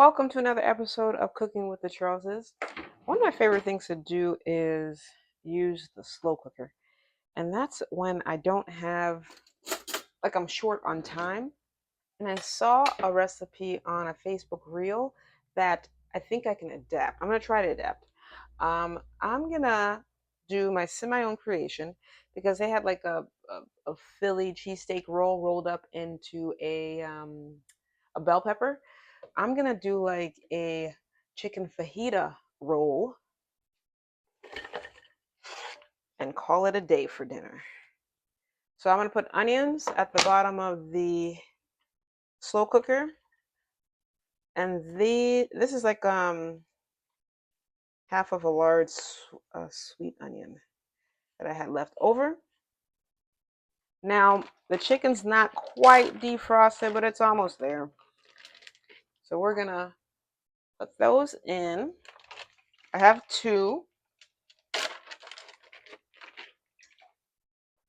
Welcome to another episode of Cooking with the Charleses. One of my favorite things to do is use the slow cooker. And that's when I don't have, like I'm short on time. And I saw a recipe on a Facebook reel that I think I can adapt. I'm going to try to adapt. I'm going to do my semi-own creation because they had like a Philly cheesesteak roll rolled up into a bell pepper. I'm gonna do like a chicken fajita roll and call it a day for dinner. So I'm gonna put onions at the bottom of the slow cooker, and this is like half of a large sweet onion that I had left over. Now the chicken's not quite defrosted, but it's almost there. So we're gonna put those in. I have two.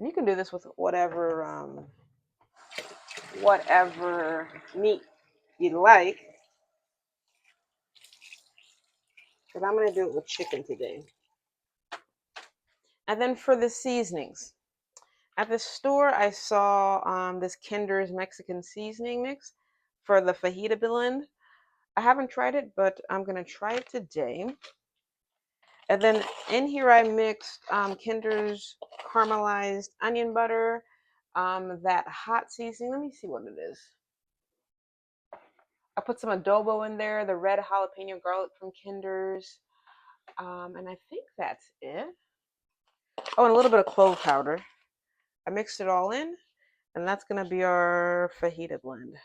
You can do this with whatever meat you like. But I'm going to do it with chicken today. And then for the seasonings. At the store, I saw this Kinder's Mexican seasoning mix for the fajita blend. I haven't tried it, but I'm going to try it today. And then in here, I mixed Kinder's caramelized onion butter, that hot seasoning. Let me see what it is. I put some adobo in there, the red jalapeno garlic from Kinder's, and I think that's it. Oh, and a little bit of clove powder. I mixed it all in, and that's going to be our fajita blend.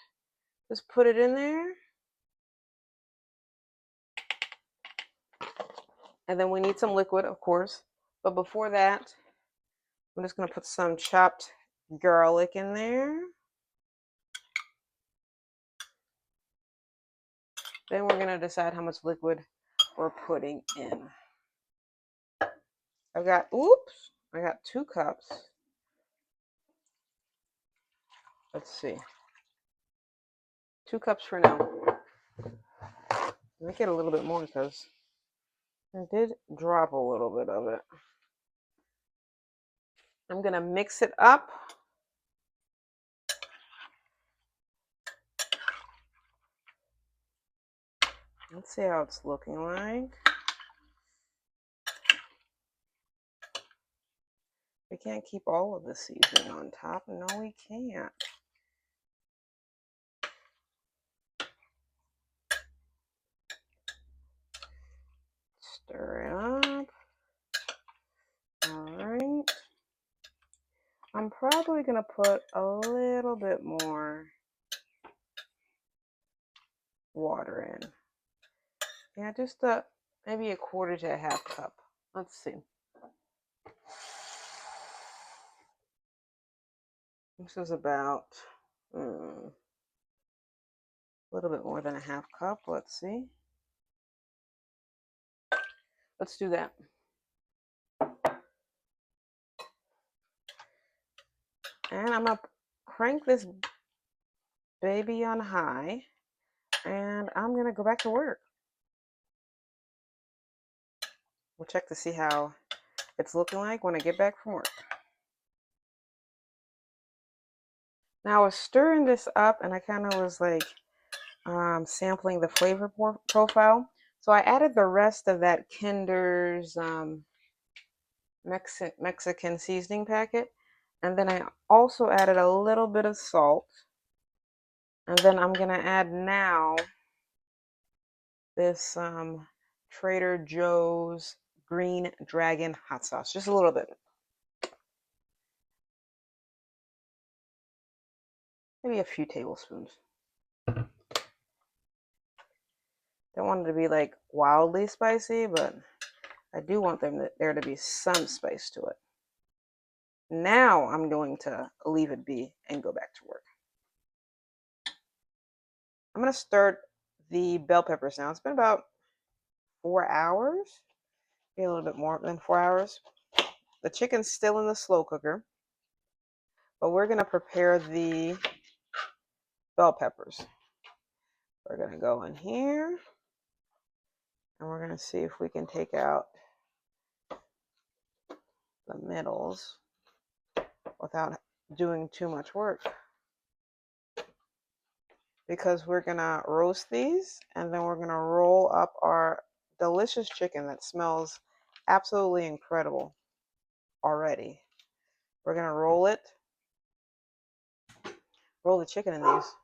Just put it in there. And then we need some liquid, of course. But before that, I'm just going to put some chopped garlic in there. Then we're going to decide how much liquid we're putting in. I got 2 cups. Let's see. 2 cups for now. Make it a little bit more because I did drop a little bit of it. I'm going to mix it up. Let's see how it's looking like. We can't keep all of the seasoning on top. No, we can't. Stir it up. All right. I'm probably going to put a little bit more water in. Yeah, just maybe a quarter to a half cup. Let's see. This is about a little bit more than a half cup. Let's see. Let's do that. And I'm going to crank this baby on high. And I'm going to go back to work. We'll check to see how it's looking like when I get back from work. Now I was stirring this up and I kind of was like sampling the flavor profile. So I added the rest of that Kinder's Mexican seasoning packet. And then I also added a little bit of salt. And then I'm going to add now this Trader Joe's Green Dragon hot sauce. Just a little bit. Maybe a few tablespoons. Don't want it to be like wildly spicy, but I do want there to be some spice to it. Now I'm going to leave it be and go back to work. I'm going to start the bell peppers now. It's been about 4 hours, maybe a little bit more than 4 hours. The chicken's still in the slow cooker, but we're going to prepare the bell peppers. We're gonna go in here and we're gonna see if we can take out the middles without doing too much work. Because we're gonna roast these and then we're gonna roll up our delicious chicken that smells absolutely incredible already. We're gonna roll it, roll the chicken in these.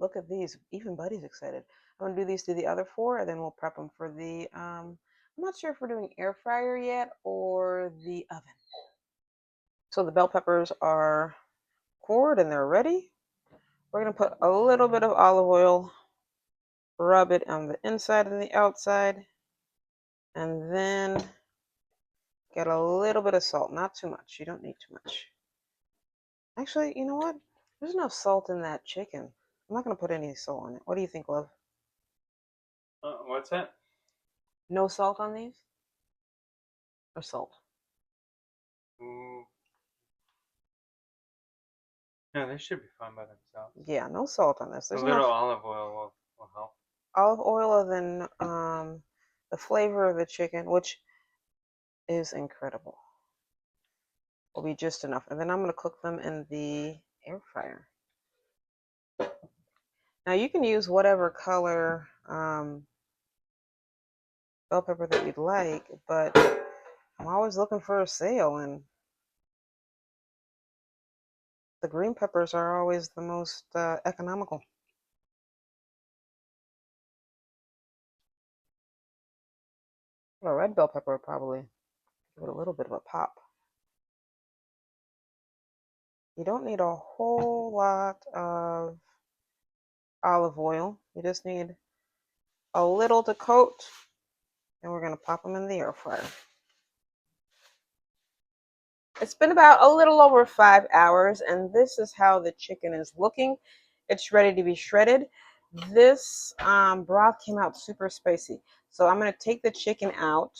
Look at these, even Buddy's excited. I'm gonna do these to the other four and then we'll prep them for the, I'm not sure if we're doing air fryer yet or the oven. So the bell peppers are cored and they're ready. We're gonna put a little bit of olive oil, rub it on the inside and the outside, and then get a little bit of salt, not too much. You don't need too much. Actually, you know what? There's enough salt in that chicken. I'm not going to put any salt on it. What do you think, love? What's that? No salt on these? Or salt? No, they should be fine by themselves. Yeah, no salt on this. There's a little olive oil will help. Olive oil, then the flavor of the chicken, which is incredible, will be just enough. And then I'm going to cook them in the air fryer. Now you can use whatever color bell pepper that you'd like, but I'm always looking for a sale, and the green peppers are always the most economical. A red bell pepper would probably give it a little bit of a pop. You don't need a whole lot of olive oil. You just need a little to coat, and we're going to pop them in the air fryer. It's been about a little over 5 hours, and this is how the chicken is looking. It's ready to be shredded. This broth came out super spicy. So I'm going to take the chicken out,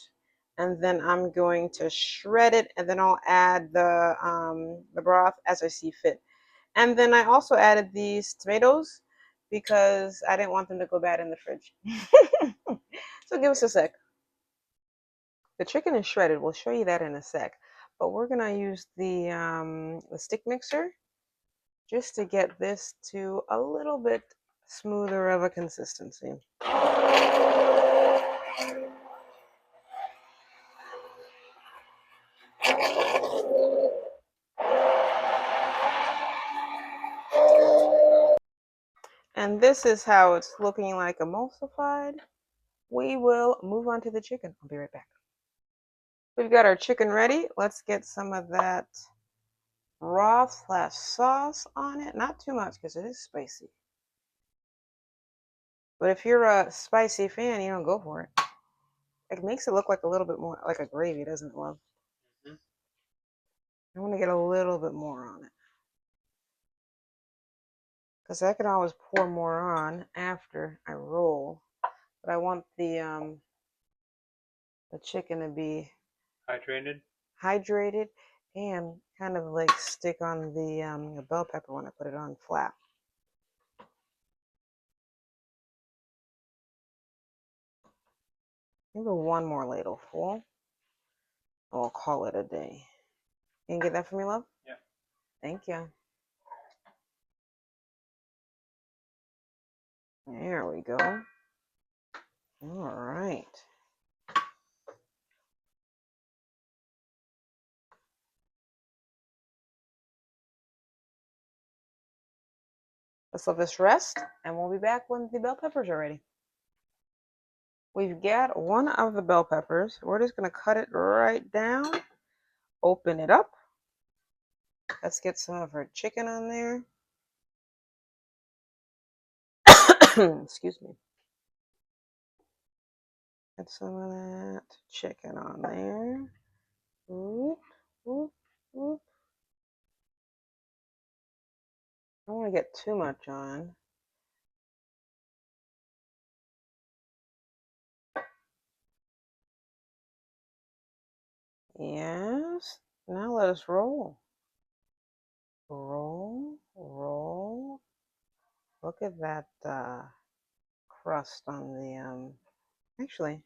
and then I'm going to shred it, and then I'll add the broth as I see fit. And then I also added these tomatoes because I didn't want them to go bad in the fridge. So give us a sec. The chicken is shredded. We'll show you that in a sec. But we're going to use the stick mixer just to get this to a little bit smoother of a consistency. And this is how it's looking like emulsified. We will move on to the chicken. I'll be right back. We've got our chicken ready. Let's get some of that broth / sauce on it. Not too much because it is spicy. But if you're a spicy fan, you don't go for it. It makes it look like a little bit more like a gravy, doesn't it, love? Mm-hmm. I want to get a little bit more on it. Because I can always pour more on after I roll. But I want the chicken to be hydrated and kind of like stick on the bell pepper when I put it on flat. Maybe one more ladle full. We'll call it a day. You can get that for me, love? Yeah. Thank you. There we go. All right. Let's let this rest, and we'll be back when the bell peppers are ready. We've got one of the bell peppers. We're just going to cut it right down, open it up. Let's get some of our chicken on there. Excuse me. Get some of that chicken on there. Whoop, whoop, whoop. I don't want to get too much on. Yes. Now let us roll. Roll, roll. Look at that crust on the actually, I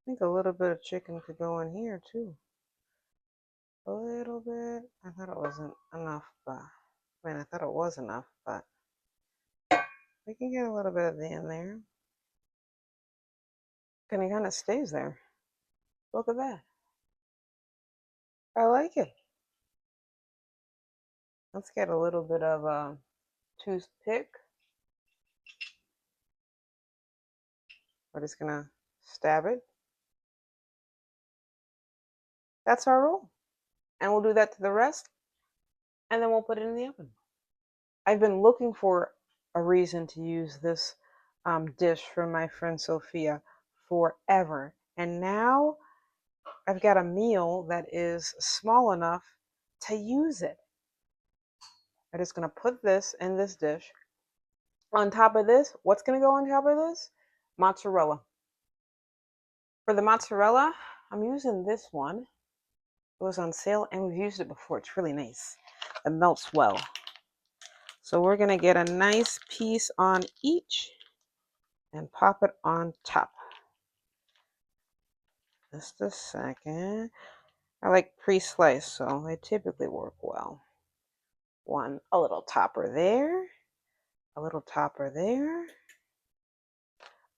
think a little bit of chicken could go in here too. A little bit. I thought it wasn't enough, but I thought it was enough, but we can get a little bit of the in there. And it kind of stays there. Look at that. I like it. Let's get a little bit of a toothpick. We're just gonna stab it. That's our roll. And we'll do that to the rest. And then we'll put it in the oven. I've been looking for a reason to use this dish from my friend Sophia forever. And now I've got a meal that is small enough to use it. I'm just going to put this in this dish. On top of this, what's going to go on top of this? Mozzarella. For the mozzarella, I'm using this one. It was on sale and we've used it before. It's really nice. It melts well. So we're going to get a nice piece on each and pop it on top. Just a second. I like pre-sliced, so they typically work well. A little topper there, a little topper there,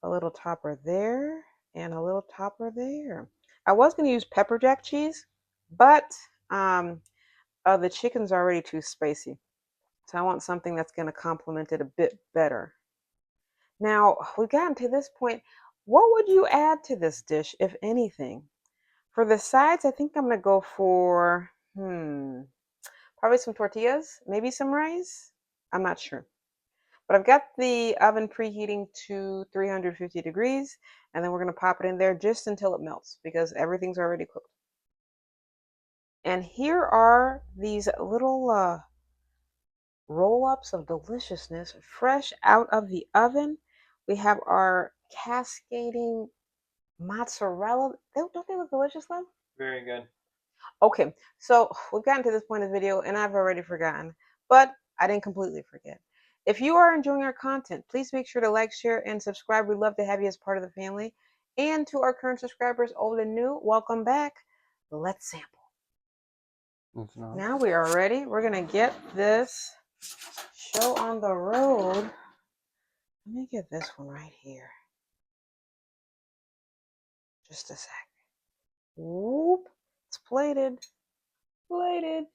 a little topper there, and a little topper there. I was going to use pepper jack cheese, but the chicken's already too spicy. So I want something that's going to complement it a bit better. Now, we've gotten to this point. What would you add to this dish, if anything? For the sides, I think I'm going to go for, probably some tortillas, maybe some rice. I'm not sure. But I've got the oven preheating to 350 degrees, and then we're going to pop it in there just until it melts because everything's already cooked. And here are these little roll-ups of deliciousness fresh out of the oven. We have our cascading mozzarella. Don't they look delicious, love? Very good. Okay, so we've gotten to this point of the video and I've already forgotten, but I didn't completely forget. If you are enjoying our content, please make sure to like, share, and subscribe. We'd love to have you as part of the family. And to our current subscribers, old and new, welcome back. Let's sample. Now we are ready. We're going to get this show on the road. Let me get this one right here. Just a sec. Whoop. It's plated. Plated.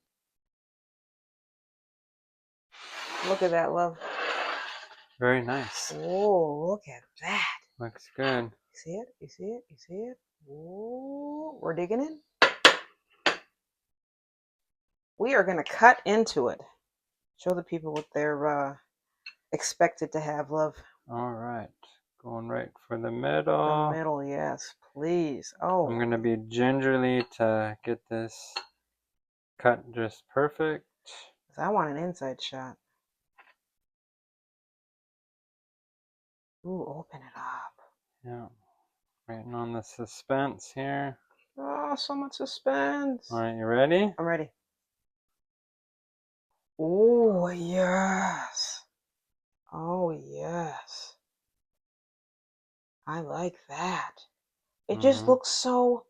Look at that, love. Very nice. Oh, look at that. Looks good. You see it? You see it? You see it? Oh, we're digging in. We are going to cut into it. Show the people what they're expected to have, love. All right. Going right for the middle. The middle, yes, please. Oh. I'm going to be gingerly to get this cut just perfect. I want an inside shot. Ooh, open it up. Yeah. Waiting on the suspense here. Oh, so much suspense. All right, you ready? I'm ready. Oh, yes. Oh, yes. I like that. It just looks so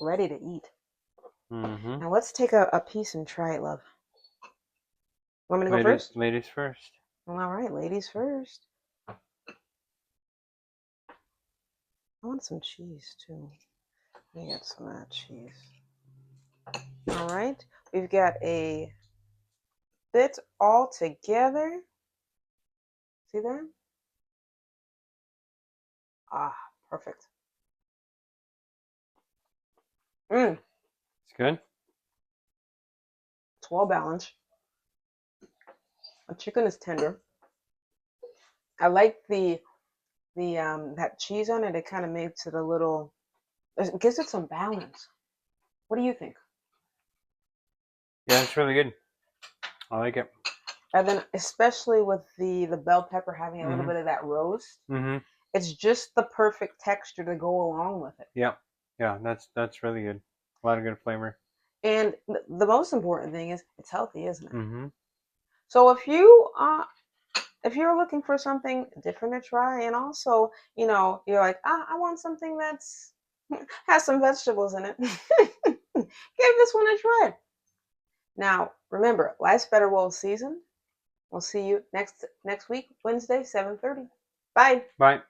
ready to eat. Now let's take a piece and try it, love. Want me to go first? Ladies first. Well, all right, ladies first. I want some cheese too. Let me get some of that cheese. All right, we've got a bit all together. See that? Ah, perfect. It's good. It's well balanced. The chicken is tender. I like the that cheese on it. It kind of makes it a little. It gives it some balance. What do you think? Yeah, it's really good. I like it. And then, especially with the bell pepper having a little bit of that roast, it's just the perfect texture to go along with it. Yeah, yeah, that's really good. A lot of good flavor. And the most important thing is it's healthy, isn't it? So if you if you're looking for something different to try, and also, you know, you're like, I want something that's has some vegetables in it, give this one a try. Now, remember, life's better well seasoned. We'll see you next week, Wednesday, 7:30. Bye. Bye.